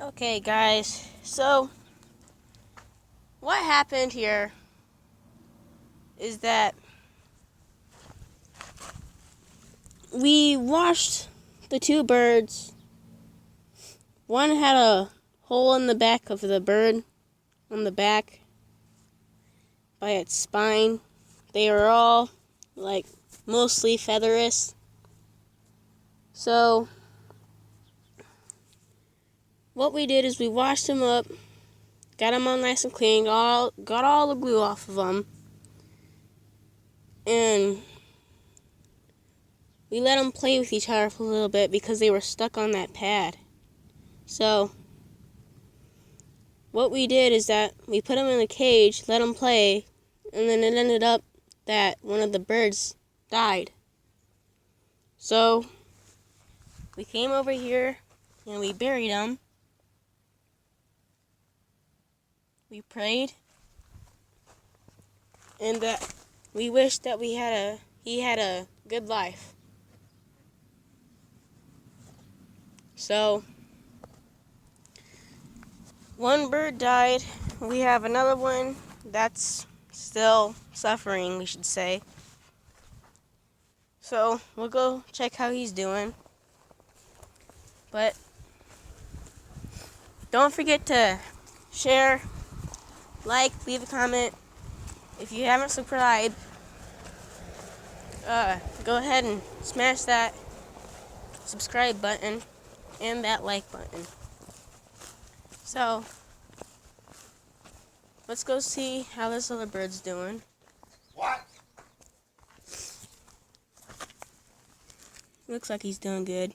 Okay, guys, so what happened here is that we washed the two birds. One had a hole in the back of the bird, on the back, by its spine. They were all, mostly featherless. So, what we did is we washed them up, got them all nice and clean, got all the glue off of them, and we let them play with each other for a little bit because they were stuck on that pad. So, what we did is that we put them in a cage, let them play, and then it ended up that one of the birds died. So, we came over here and we buried them. We prayed, and that we wished that he had a good life. So, one bird died. We have another one that's still suffering, we should say. So, we'll go check how he's doing. But don't forget to share, leave a comment. If you haven't subscribed, go ahead and smash that subscribe button and that like button. So, let's go see how this other bird's doing. What? Looks like he's doing good.